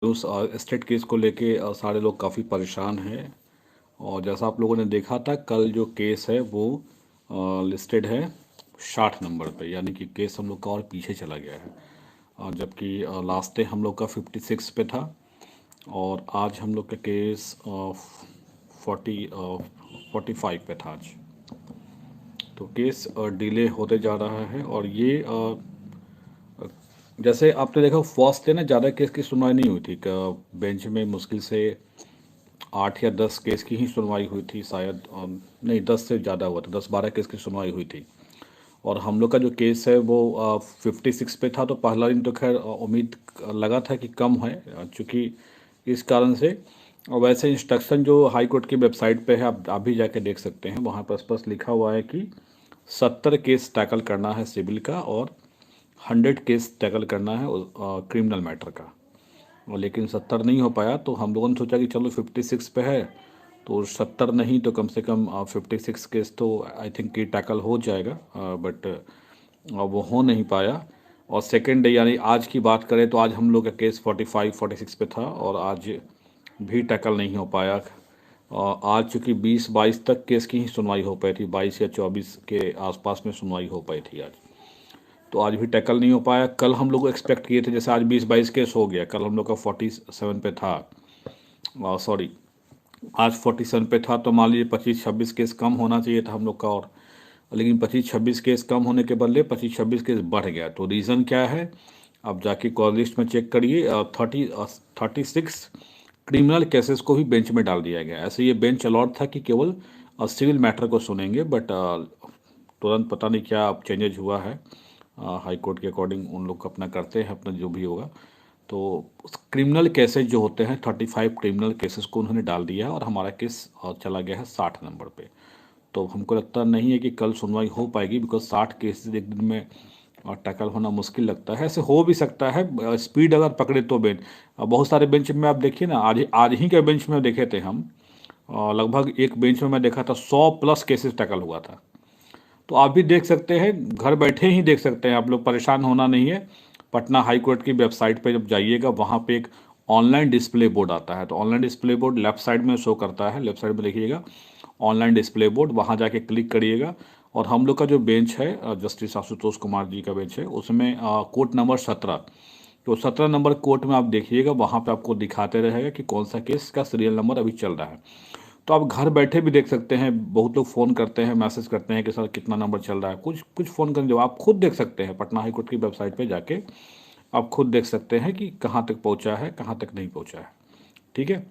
उस state case को लेके सारे लोग काफ़ी परेशान हैं। और जैसा आप लोगों ने देखा था, कल जो केस है वो लिस्टेड है 60 नंबर पे, यानी कि केस हम लोग का और पीछे चला गया है। जबकि लास्ट डे हम लोग का 56 पे था और आज हम लोग का केस 45 पे था आज। तो केस डिले होते जा रहा है। और ये जैसे आपने देखा, फर्स्ट डे ना ज़्यादा केस की सुनवाई नहीं हुई थी। बेंच में मुश्किल से 8 या 10 केस की ही सुनवाई हुई थी शायद। नहीं, 10 से ज़्यादा हुआ था, 10-12 केस की सुनवाई हुई थी। और हम लोग का जो केस है वो 56 पे था। तो पहला दिन तो खैर उम्मीद लगा था कि कम है, चूँकि इस कारण से। और वैसे इंस्ट्रक्शन जो हाई कोर्ट की वेबसाइट पे है, आप भी जाके देख सकते हैं, वहाँ पर स्पष्ट लिखा हुआ है कि 70 केस टैकल करना है सिविल का और 100 केस टैकल करना है क्रिमिनल मैटर का। और लेकिन 70 नहीं हो पाया, तो हम लोगों ने सोचा कि चलो 56 पे है तो 70 नहीं तो कम से कम 56 केस तो आई थिंक कि टैकल हो जाएगा। बट वो हो नहीं पाया। और सेकेंड डे यानी आज की बात करें तो आज हम लोग का केस 45-46 पे था और आज भी टैकल नहीं हो पाया। आज चूँकि 20-22 तक केस की ही सुनवाई हो पाई थी, 22 या 24 के आसपास में सुनवाई हो पाई थी आज। तो आज भी टैकल नहीं हो पाया। कल हम लोग एक्सपेक्ट किए थे, जैसे आज 20-22 केस हो गया, कल हम लोग का 47 पे था, सॉरी आज 47 पे था। तो मान लीजिए 25-26 केस कम होना चाहिए था हम लोग का। और लेकिन 25-26 केस कम होने के बदले 25-26 केस बढ़ गया। तो रीज़न क्या है, आप जाके कॉल लिस्ट में चेक करिए। 36 क्रिमिनल केसेस को भी बेंच में डाल दिया गया। ऐसे ये बेंच अलॉट था कि केवल सिविल मैटर को सुनेंगे, बट तुरंत पता नहीं क्या चेंजेज हुआ है। हाई कोर्ट के अकॉर्डिंग उन लोग अपना करते हैं, अपना जो भी होगा। तो क्रिमिनल केसेस जो होते हैं, 35 क्रिमिनल केसेस को उन्होंने डाल दिया है और हमारा केस चला गया है 60 नंबर पे। तो हमको लगता नहीं है कि कल सुनवाई हो पाएगी, बिकॉज 60 केसेस एक दिन में टैकल होना मुश्किल लगता है। ऐसे हो भी सकता है, स्पीड अगर पकड़े तो बेंच। बहुत सारे बेंच में आप देखिए ना, आज आज ही के बेंच में देखे थे हम, लगभग एक बेंच में मैं देखा था 100+ केसेस टैकल हुआ था। तो आप भी देख सकते हैं, घर बैठे ही देख सकते हैं आप लोग, परेशान होना नहीं है। पटना हाई कोर्ट की वेबसाइट पे जब जाइएगा, वहाँ पे एक ऑनलाइन डिस्प्ले बोर्ड आता है। तो online display board left side में शो करता है, लेफ्ट साइड में देखिएगा ऑनलाइन डिस्प्ले बोर्ड, वहाँ जाके क्लिक करिएगा। और हम लोग का जो बेंच है, जस्टिस आशुतोष कुमार जी का बेंच है, उसमें कोर्ट नंबर 17, तो 17 नंबर कोर्ट में आप देखिएगा, वहाँ पे आपको दिखाते रहेगा कि कौन सा केस का सीरियल नंबर अभी चल रहा है। तो आप घर बैठे भी देख सकते हैं। बहुत लोग फ़ोन करते हैं, मैसेज करते हैं कि सर कितना नंबर चल रहा है। कुछ कुछ फ़ोन करने जब आप खुद देख सकते हैं, पटना हाई कोर्ट की वेबसाइट पे जाके आप खुद देख सकते हैं कि कहाँ तक पहुँचा है, कहाँ तक नहीं पहुँचा है। ठीक है,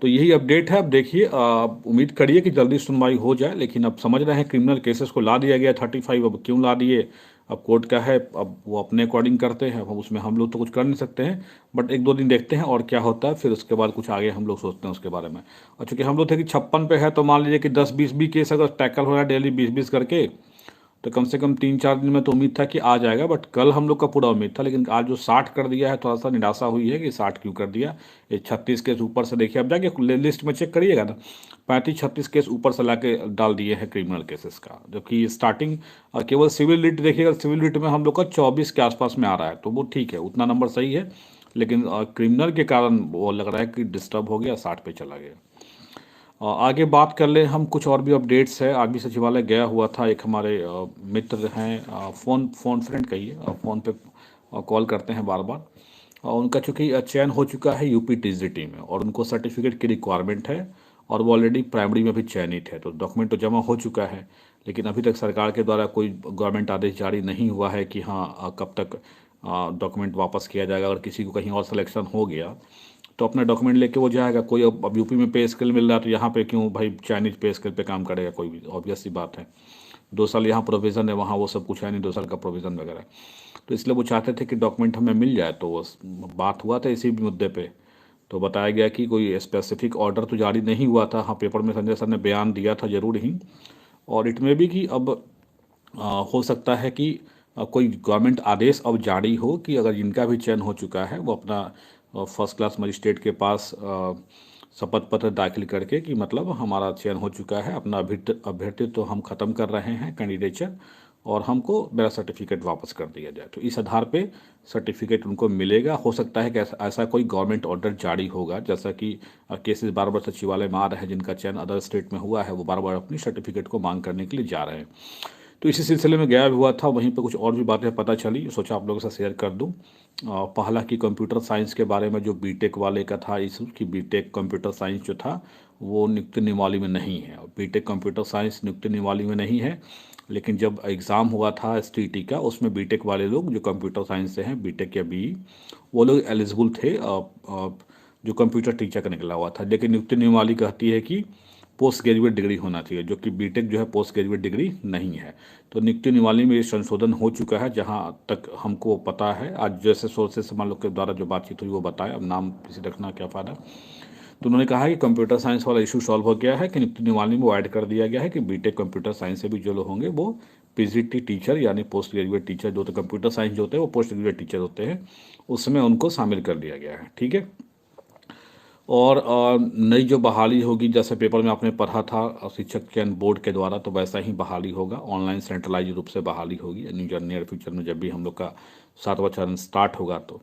तो यही अपडेट है। अब देखिए, उम्मीद करिए कि जल्दी सुनवाई हो जाए। लेकिन अब समझ रहे हैं क्रिमिनल केसेस को ला दिया गया 35, अब क्यों ला दिए, अब कोर्ट का है, अब वो अपने अकॉर्डिंग करते हैं। अब उसमें हम लोग तो कुछ कर नहीं सकते हैं। बट 1-2 दिन देखते हैं और क्या होता है, फिर उसके बाद कुछ आगे हम लोग सोचते हैं उसके बारे में। और चूँकि हम लोग थे कि 56 पे है, तो मान लीजिए कि 10-20 भी केस अगर टैकल हो रहा है डेली 20-20 करके, तो कम से कम 3-4 दिन में तो उम्मीद था कि आ जाएगा। बट कल हम लोग का पूरा उम्मीद था, लेकिन आज जो 60 कर दिया है, थोड़ा सा निराशा हुई है कि 60 क्यों कर दिया। ये 36 केस ऊपर से देखिए, आप जाके लिस्ट में चेक करिएगा ना, 35-36 केस ऊपर से ला के डाल दिए हैं क्रिमिनल केसेस का। जबकि स्टार्टिंग केवल सिविल रिट देखिएगा, सिविल रिट में हम लोग का 24 के आसपास में आ रहा है, तो वो ठीक है, उतना नंबर सही है। लेकिन क्रिमिनल के कारण वो लग रहा है कि डिस्टर्ब हो गया, 60 पे चला गया। आगे बात कर ले हम, कुछ और भी अपडेट्स है। आज भी सचिवालय गया हुआ था, एक हमारे मित्र हैं, फ़ोन फ्रेंड कहिए, फ़ोन पे कॉल करते हैं बार बार। उनका चूँकि चयन हो चुका है यूपी टीजीटी में, और उनको सर्टिफिकेट की रिक्वायरमेंट है। और वो ऑलरेडी प्राइमरी में भी चयनित है, तो डॉक्यूमेंट तो जमा हो चुका है। लेकिन अभी तक सरकार के द्वारा कोई गवर्नमेंट आदेश जारी नहीं हुआ है कि हाँ कब तक डॉक्यूमेंट वापस किया जाएगा। अगर किसी को कहीं और सिलेक्शन हो गया तो अपना डॉक्यूमेंट लेके वो जाएगा। कोई अब यूपी में पे स्केल मिल रहा है, तो यहाँ पे क्यों भाई चाइनीज पे स्केल पे काम करेगा कोई भी, ऑब्वियस सी बात है। 2 साल यहाँ प्रोविज़न है, वहाँ वो सब कुछ है नहीं, 2 साल का प्रोविज़न वगैरह। तो इसलिए वो चाहते थे कि डॉक्यूमेंट हमें मिल जाए। तो बात हुआ था इसी मुद्दे पे। तो बताया गया कि कोई स्पेसिफिक ऑर्डर तो जारी नहीं हुआ था। हाँ, पेपर में संजय सर ने बयान दिया था ज़रूर ही। और इट में भी कि अब हो सकता है कि कोई गवर्नमेंट आदेश अब जारी हो कि अगर जिनका भी चयन हो चुका है, वो अपना फर्स्ट क्लास मजिस्ट्रेट के पास शपथ पत्र दाखिल करके कि मतलब हमारा चयन हो चुका है, अपना अभ्यर्थित्व तो हम ख़त्म कर रहे हैं कैंडिडेचर, और हमको मेरा सर्टिफिकेट वापस कर दिया जाए। तो इस आधार पे सर्टिफिकेट उनको मिलेगा। हो सकता है कि ऐसा कोई गवर्नमेंट ऑर्डर जारी होगा, जैसा कि केसेस बार बार सचिवालय में आ रहे हैं जिनका चयन अदर स्टेट में हुआ है, वो बार बार अपनी सर्टिफिकेट को मांग करने के लिए जा रहे हैं। तो इसी सिलसिले में गया भी हुआ था, वहीं पे कुछ और भी बातें पता चली, सोचा आप लोगों से शेयर कर दूं। पहला कि कंप्यूटर साइंस के बारे में जो बीटेक वाले का था इशू, कि बीटेक कंप्यूटर साइंस जो था वो नियुक्ति नियमावली में नहीं है। बीटेक कंप्यूटर साइंस नियुक्ति नियमावली में नहीं है, लेकिन जब एग्ज़ाम हुआ था एसटीईटी का, उसमें बीटेक वाले लोग जो कंप्यूटर साइंस से हैं, बीटेक या बीई, वो लोग एलिजिबल थे जो कंप्यूटर टीचर का निकला हुआ था। लेकिन नियुक्ति नियमावली कहती है कि पोस्ट ग्रेजुएट डिग्री होना चाहिए, जो कि बीटेक जो है पोस्ट ग्रेजुएट डिग्री नहीं है। तो नियुक्ति नियमावली में ये संशोधन हो चुका है जहां तक हमको पता है। आज जैसे सोर्सेस मान लो के द्वारा जो बातचीत हुई वो बताया, अब नाम किसी रखना क्या फ़ायदा। तो उन्होंने कहा है कि कंप्यूटर साइंस वाला इशू सॉल्व हो गया है, कि नियुक्ति नियमावली में वो ऐड कर दिया गया है कि बीटेक कंप्यूटर साइंस से भी जो लोग होंगे वो पीजीटी टीचर यानी पोस्ट ग्रेजुएट टीचर जो होते कंप्यूटर साइंस जो होते हैं वो पोस्ट ग्रेजुएट टीचर होते हैं, उसमें उनको शामिल कर दिया गया है। ठीक है। और नई जो बहाली होगी, जैसे पेपर में आपने पढ़ा था शिक्षक चयन बोर्ड के द्वारा, तो वैसा ही बहाली होगा, ऑनलाइन सेंट्रलाइज रूप से बहाली होगी नियर फ्यूचर में, जब भी हम लोग का 7वां चरण स्टार्ट होगा। तो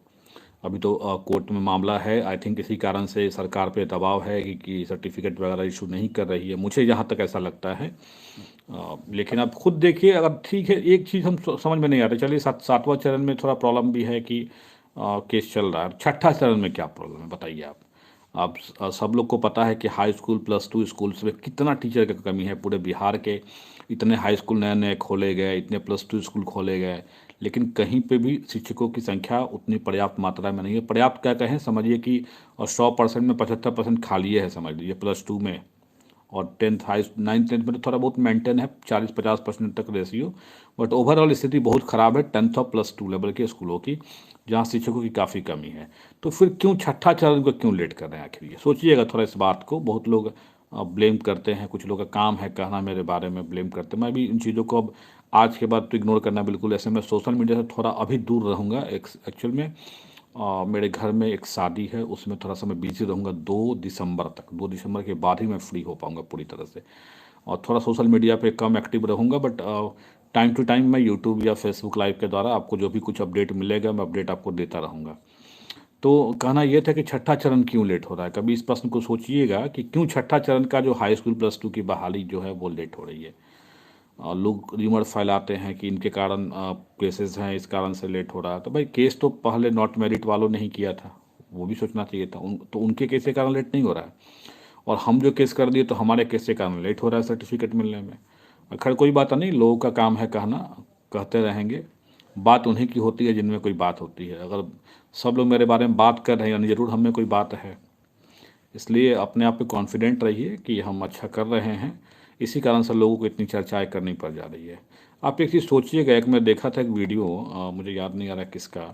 अभी तो कोर्ट में मामला है, आई थिंक इसी कारण से सरकार पे दबाव है कि सर्टिफिकेट वगैरह इशू नहीं कर रही है, मुझे जहाँ तक ऐसा लगता है। लेकिन आप खुद देखिए, अगर ठीक है, एक चीज़ हम समझ में नहीं आ रही, चलिए 7वां चरण में थोड़ा प्रॉब्लम भी है कि केस चल रहा है, छठा चरण में क्या प्रॉब्लम है बताइए आप। सब लोग को पता है कि high school plus two schools में कितना टीचर की कमी है पूरे बिहार के। इतने हाई स्कूल नए नए खोले गए, इतने प्लस टू स्कूल खोले गए, लेकिन कहीं पे भी शिक्षकों की संख्या उतनी पर्याप्त मात्रा में नहीं है। पर्याप्त क्या कहें, समझिए कि 100% में 75% खाली है, समझ लीजिए प्लस टू में। और 10th हाई 9th 10th में तो थोड़ा बहुत मेंटेन है, 40-50% तक रेशियो, बट ओवरऑल स्थिति बहुत ख़राब है 10th और प्लस टू लेवल के स्कूलों की, जहाँ शिक्षकों की काफ़ी कमी है। तो फिर क्यों छठा चरण को क्यों लेट कर रहे हैं आखिर, ये सोचिएगा थोड़ा इस बात को। बहुत लोग ब्लेम करते हैं, कुछ लोग का काम है कहना मेरे बारे में, ब्लेम करते हैं। मैं भी इन चीज़ों को अब आज के बाद तो इग्नोर करना बिल्कुल, ऐसे मैं सोशल मीडिया से थोड़ा अभी दूर रहूँगा। एक्चुअल में मेरे घर में एक शादी है, उसमें थोड़ा सा मैं बिजी रहूँगा 2 दिसंबर तक। 2 दिसंबर के बाद ही मैं फ्री हो पाऊँगा पूरी तरह से, और थोड़ा सोशल मीडिया पे कम एक्टिव रहूँगा। बट टाइम टू टाइम मैं यूट्यूब या फेसबुक लाइव के द्वारा आपको जो भी कुछ अपडेट मिलेगा मैं अपडेट आपको देता रहूँगा। तो कहना यह था कि छठा चरण क्यों लेट हो रहा है, कभी इस प्रश्न को सोचिएगा कि क्यों छठा चरण का जो हाई स्कूल प्लस टू की बहाली जो है वो लेट हो रही है। लोग रिमर फैलाते हैं कि इनके कारण केसेस हैं, इस कारण से लेट हो रहा है। तो भाई केस तो पहले नॉट मेरिट वालों ने ही किया था, वो भी सोचना चाहिए था। तो उनके केस के कारण लेट नहीं हो रहा है, और हम जो केस कर दिए तो हमारे केस के कारण लेट हो रहा है सर्टिफिकेट मिलने में। खैर कोई बात नहीं, लोगों का काम है कहना, कहते रहेंगे। बात उन्हीं की होती है जिनमें कोई बात होती है। अगर सब लोग मेरे बारे में बात कर रहे हैं यानी ज़रूर हम में कोई बात है। इसलिए अपने आप पे कॉन्फिडेंट रहिए कि हम अच्छा कर रहे हैं, इसी कारण से लोगों को इतनी चर्चाएं करनी पड़ जा रही है। आप एक चीज़ सोचिएगा, एक मैं देखा था एक वीडियो, मुझे याद नहीं आ रहा किसका,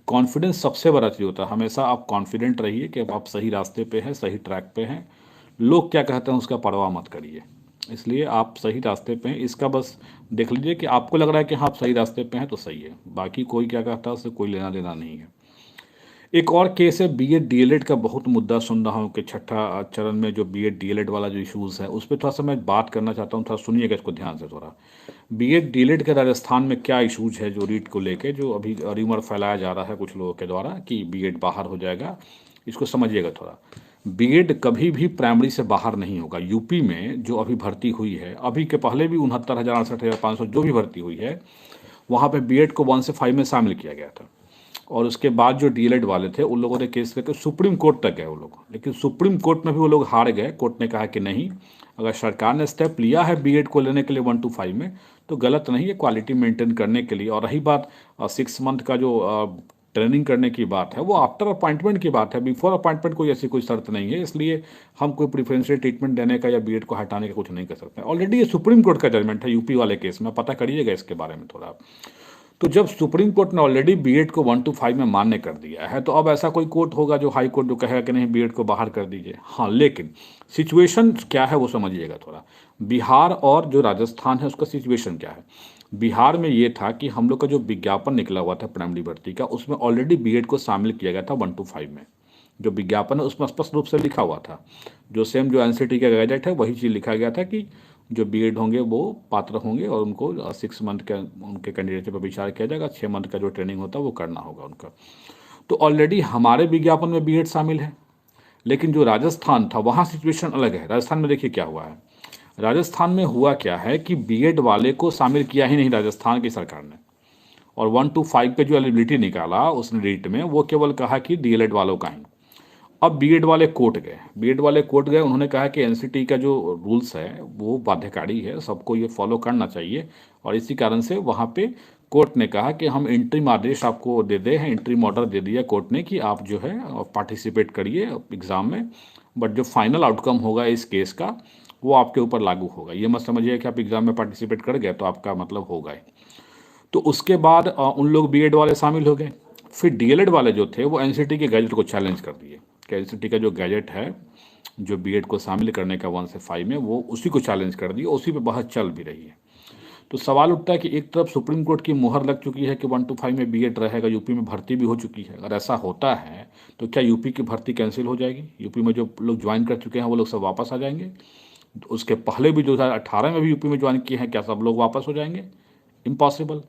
कॉन्फिडेंस सबसे बड़ा चीज़ होता है। हमेशा आप कॉन्फिडेंट रहिए कि आप सही रास्ते पे हैं, सही ट्रैक पे हैं। लोग क्या कहते हैं उसका परवाह मत करिए। इसलिए आप सही रास्ते पे हैं, इसका बस देख लीजिए कि आपको लग रहा है कि हाँ आप सही रास्ते पे हैं तो सही है, बाकी कोई क्या कहता है उससे कोई लेना देना नहीं है। एक और केस है बीएड डीएलएड का, बहुत मुद्दा सुन रहा हूँ कि छठा चरण में जो बीएड डीएलएड वाला जो इशूज़ है उस पर थोड़ा सा मैं बात करना चाहता हूँ, थोड़ा सुनिएगा इसको ध्यान से थोड़ा। बीएड डीएलएड के राजस्थान में क्या इशूज़ है जो रीट को लेके, जो अभी रिमर फैलाया जा रहा है कुछ लोगों के द्वारा कि बीएड बाहर हो जाएगा, इसको समझिएगा थोड़ा। बीएड कभी भी प्राइमरी से बाहर नहीं होगा। यूपी में जो अभी भर्ती हुई है, अभी के पहले भी 69,000 68,500 जो भी भर्ती हुई है, वहाँ पे बीएड को 1 से 5 में शामिल किया गया था। और उसके बाद जो डीएलएड वाले थे उन लोगों ने केस लेकर सुप्रीम कोर्ट तक गए वो लोग, लेकिन सुप्रीम कोर्ट में भी वो लोग हार गए। कोर्ट ने कहा कि नहीं, अगर सरकार ने स्टेप लिया है बीएड को लेने के लिए 1 to 5 में तो गलत नहीं है, क्वालिटी मेंटेन करने के लिए। और रही बात 6 मंथ का जो ट्रेनिंग करने की बात है, वो आफ्टर अपॉइंटमेंट की बात है, बिफोर अपॉइंटमेंट कोई ऐसी कोई शर्त नहीं है। इसलिए हम कोई प्रिफरेंशियल ट्रीटमेंट देने का या बीएड को हटाने का कुछ नहीं कर सकते। ऑलरेडी ये सुप्रीम कोर्ट का जजमेंट है यूपी वाले केस में, पता करिएगा इसके बारे में थोड़ा। तो जब सुप्रीम कोर्ट ने ऑलरेडी बीएड को 1 to 5 में मान्य कर दिया है, तो अब ऐसा कोई कोर्ट होगा जो हाई कोर्ट जो कहेगा कि नहीं बीएड को बाहर कर दीजिए। हाँ, लेकिन सिचुएशन क्या है वो समझिएगा थोड़ा। बिहार और जो राजस्थान है उसका सिचुएशन क्या है। बिहार में ये था कि हम लोग का जो विज्ञापन निकला हुआ था प्राइमरी भर्ती का, उसमें ऑलरेडी बीएड को शामिल किया गया था 1 to 5 में। जो विज्ञापन है उसमें स्पष्ट रूप से लिखा हुआ था, जो सेम जो एनसीटी का गाइडेड है वही चीज़ लिखा गया था कि जो बीएड होंगे वो पात्र होंगे और उनको 6 मंथ के उनके कैंडिडेट पर विचार किया जाएगा। 6 मंथ का जो ट्रेनिंग होता है वो करना होगा उनका। तो ऑलरेडी हमारे विज्ञापन में बीएड शामिल है, लेकिन जो राजस्थान था वहाँ सिचुएशन अलग है। राजस्थान में देखिए क्या हुआ है। राजस्थान में हुआ क्या है कि बीएड वाले को शामिल किया ही नहीं राजस्थान की सरकार ने, और 1 to 5 पे जो एलिजिबिलिटी निकाला उसने रीट में, वो केवल कहा कि डीएलएड वालों का ही। अब बीएड वाले कोर्ट गए, उन्होंने कहा कि एनसीटी का जो रूल्स है वो बाध्यकारी है, सबको ये फॉलो करना चाहिए, और इसी कारण से वहाँ पे कोर्ट ने कहा कि हम इंटरिम आदेश आपको दे दे हैं, इंटरिम ऑर्डर दे दिया कोर्ट ने कि आप जो है पार्टिसिपेट करिए एग्ज़ाम में, बट जो फाइनल आउटकम होगा इस केस का वो आपके ऊपर लागू होगा। ये मत समझिए कि आप एग्ज़ाम में पार्टिसिपेट कर गए तो आपका मतलब होगा ही। तो उसके बाद उन लोग बीएड वाले शामिल हो गए। फिर डीएलएड वाले जो थे वो एनसीटी के गैजेट को चैलेंज कर दिए कि एनसीटी का जो गैजेट है जो बीएड को शामिल करने का 1 से 5 में, वो उसी को चैलेंज कर दिया, उसी पे बहस चल भी रही है। तो सवाल उठता है कि एक तरफ सुप्रीम कोर्ट की मुहर लग चुकी है कि 1 to 5 में बीएड रहेगा, यूपी में भर्ती भी हो चुकी है। अगर ऐसा होता है तो क्या यूपी की भर्ती कैंसिल हो जाएगी? यूपी में जो लोग ज्वाइन कर चुके हैं वो लोग सब वापस आ जाएंगे? उसके पहले भी 2018 में भी यूपी में ज्वाइन किए हैं, क्या सब लोग वापस हो जाएंगे? इम्पॉसिबल।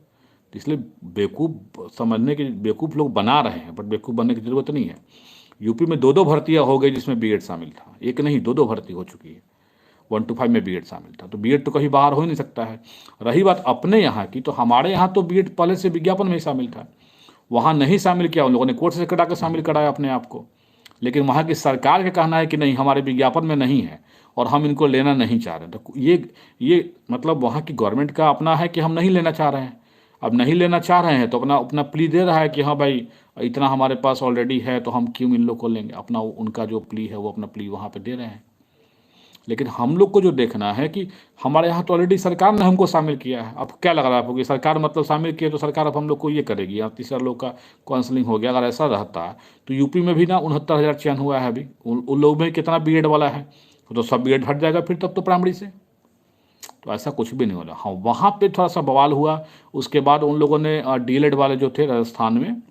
इसलिए बेवकूफ़ समझने के बेवकूफ़ लोग बना रहे हैं, बट बेवकूफ़ बनने की ज़रूरत नहीं है। यूपी में 2-2 भर्तियाँ हो गई जिसमें बीएड शामिल था, एक नहीं 2-2 भर्ती हो चुकी है। 1 to 5 में बीएड शामिल था, तो बीएड तो कहीं बाहर हो ही नहीं सकता है। रही बात अपने यहाँ की, तो हमारे यहाँ तो बीएड पहले से विज्ञापन में ही शामिल था, वहाँ नहीं शामिल किया, उन लोगों ने कोर्ट से कटा कर शामिल कराया अपने आप को। लेकिन वहाँ की सरकार का कहना है कि नहीं, हमारे विज्ञापन में नहीं है और हम इनको लेना नहीं चाह रहे। तो ये मतलब वहाँ की गवर्नमेंट का अपना है कि हम नहीं लेना चाह रहे हैं। अब नहीं लेना चाह रहे हैं तो अपना अपना प्ली दे रहा है कि हाँ भाई इतना हमारे पास ऑलरेडी है तो हम क्यों इन लोग को लेंगे। अपना उनका जो प्ली है वो अपना प्ली वहाँ पे दे रहे हैं। लेकिन हम लोग को जो देखना है कि हमारे यहाँ तो ऑलरेडी सरकार ने हमको शामिल किया है। अब क्या लग रहा है आपको कि सरकार मतलब शामिल किया तो सरकार अब हम लोग को ये करेगी, यहाँ तीसरा लोग का काउंसलिंग हो गया। अगर ऐसा रहता तो यूपी में भी ना 69,000 चयन हुआ है अभी, उन लोग में कितना बीएड वाला है, तो सब बीएड हट जाएगा फिर तब तो प्राइमरी से। तो ऐसा कुछ भी नहीं हो रहा। हाँ, वहाँ पे थोड़ा सा बवाल हुआ। उसके बाद उन लोगों ने डीएलएड वाले जो थे राजस्थान में,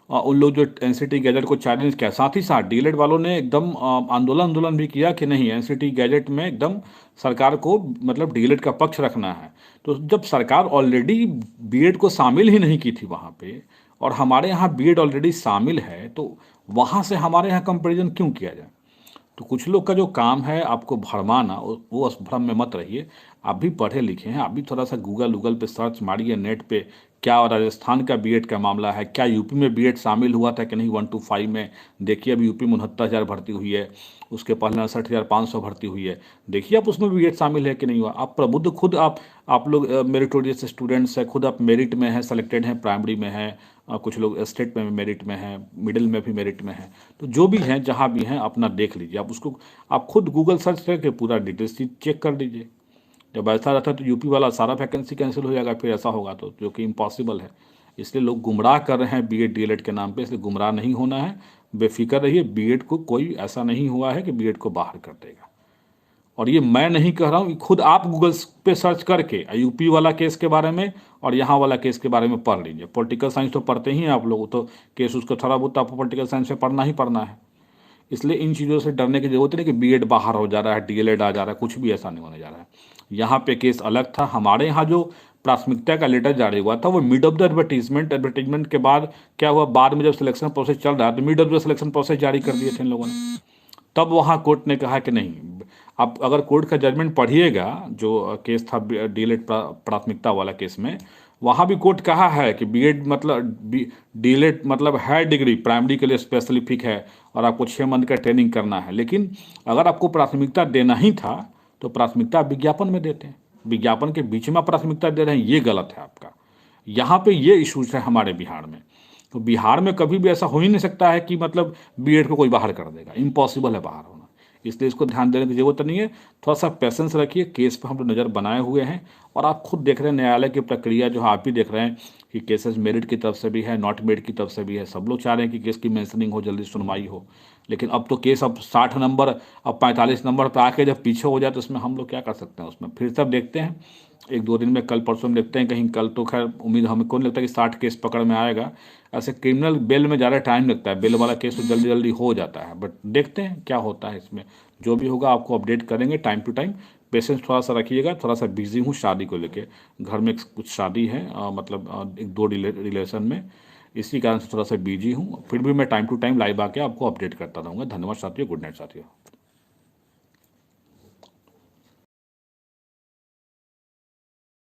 उन लोग जो एनसीटी गैजेट को चैलेंज किया, साथ ही साथ डीएलएड वालों ने एकदम आंदोलन भी किया कि नहीं, एनसीटी गैजेट में एकदम सरकार को मतलब डीएलएड का पक्ष रखना है। तो जब सरकार ऑलरेडी बीएड को शामिल ही नहीं की थी वहाँ पे, और हमारे यहाँ बीएड ऑलरेडी शामिल है, तो वहाँ से हमारे यहाँ कंपेरिजन क्यों किया जाए? तो कुछ लोग का जो काम है आपको भरमाना, वो उस भ्रम में मत रहिए। आप भी पढ़े लिखे हैं, आप भी थोड़ा सा गूगल पे सर्च मारिए नेट पे, क्या राजस्थान का बीएड का मामला है, क्या यूपी में बीएड शामिल हुआ था कि नहीं 1 to 5 में। देखिए अभी यूपी में 69,000 भर्ती हुई है, उसके पहले 69,500 भर्ती हुई है। देखिए आप उसमें बीएड शामिल है कि नहीं हुआ। आप प्रबुद्ध खुद आप लोग मेरिटोरियस स्टूडेंट्स हैं, खुद आप मेरिट में हैं, सेलेक्टेड हैं, प्राइमरी में हैं, कुछ लोग स्टेट में मेरिट में हैं, मिडिल में भी मेरिट में हैं। तो जो भी हैं जहाँ भी हैं अपना देख लीजिए, आप उसको आप खुद गूगल सर्च करके पूरा डिटेल्स चेक कर लीजिए। जब ऐसा रहता है तो यूपी वाला सारा वैकेंसी कैंसिल हो जाएगा, फिर ऐसा होगा तो, जो कि इम्पॉसिबल है। इसलिए लोग गुमराह कर रहे हैं बीएड डीएलएड के नाम पे, इसलिए गुमराह नहीं होना है, बेफिक्र रहिए। बीएड को कोई ऐसा नहीं हुआ है कि बीएड को बाहर कर देगा। और ये मैं नहीं कह रहा हूँ, खुद आप गूगल पे सर्च करके यूपी वाला केस के बारे में और यहाँ वाला केस के बारे में पढ़ लीजिए। पॉलिटिकल साइंस तो पढ़ते ही हैं आप लोग, तो केस उसको थोड़ा बहुत आपको पॉलिटिकल साइंस में पढ़ना ही पढ़ना है। इसलिए इन चीज़ों से डरने की जरूरत नहीं कि बीएड बाहर हो जा रहा है, डीएलएड आ जा रहा है, कुछ भी ऐसा नहीं होने जा रहा है। यहाँ पे केस अलग था। हमारे यहाँ जो प्राथमिकता का लेटर जारी हुआ था वो मिड ऑफ द एडवर्टीजमेंट के बाद क्या हुआ, बाद में जब सिलेक्शन प्रोसेस चल रहा है तो mid of the selection process जारी कर दिए थे इन लोगों ने। तब वहाँ कोर्ट ने कहा कि नहीं, आप अगर कोर्ट का जजमेंट पढ़िएगा, जो केस था डीएलएड प्राथमिकता वाला केस में, वहाँ भी कोर्ट कहा है कि बीएड मतलब डीएलएड मतलब है डिग्री, प्राइमरी के लिए स्पेशली फिक है और आपको 6 मंथ का ट्रेनिंग करना है। लेकिन अगर आपको प्राथमिकता देना ही था तो प्राथमिकता विज्ञापन में देते हैं, विज्ञापन के बीच में प्राथमिकता दे रहे हैं, ये गलत है आपका। यहाँ पे ये इशूज है हमारे बिहार में। तो बिहार में कभी भी ऐसा हो ही नहीं सकता है कि मतलब बीएड को कोई बाहर कर देगा, इम्पॉसिबल है बाहर होना। इसलिए इसको ध्यान देने की जरूरत नहीं है। थोड़ा सा पेशेंस रखिए, केस पर हम लोग नज़र बनाए हुए हैं और आप खुद देख रहे हैं न्यायालय की प्रक्रिया, जो आप भी देख रहे हैं कि केसेस मेरिट की तरफ से भी है, नॉट मेरिट की तरफ से भी है। सब लोग चाह रहे हैं कि केस की मेंशनिंग हो, जल्दी सुनवाई हो। लेकिन अब तो केस अब 60 नंबर, अब 45 नंबर पर आके जब पीछे हो जाए तो उसमें हम लोग क्या कर सकते हैं। उसमें फिर सब देखते हैं 1-2 दिन में, कल परसों में देखते हैं कहीं। कल तो खैर उम्मीद हमें को नहीं लगता कि 60 केस पकड़ में आएगा। ऐसे क्रिमिनल बेल में ज़्यादा टाइम लगता है, बेल वाला केस तो जल्दी जल्दी हो जाता है, बट देखते हैं क्या होता है इसमें। जो भी होगा आपको अपडेट करेंगे टाइम टू टाइम। पेशेंस थोड़ा सा रखिएगा, थोड़ा सा बिजी हूँ शादी को लेके, घर में कुछ शादी है, मतलब एक दो रिलेशन में, इसी कारण से थोड़ा सा बिजी हूँ। फिर भी मैं टाइम टू टाइम लाइव आके आपको अपडेट करता रहूँगा। धन्यवाद साथियों, गुड नाइट साथियों।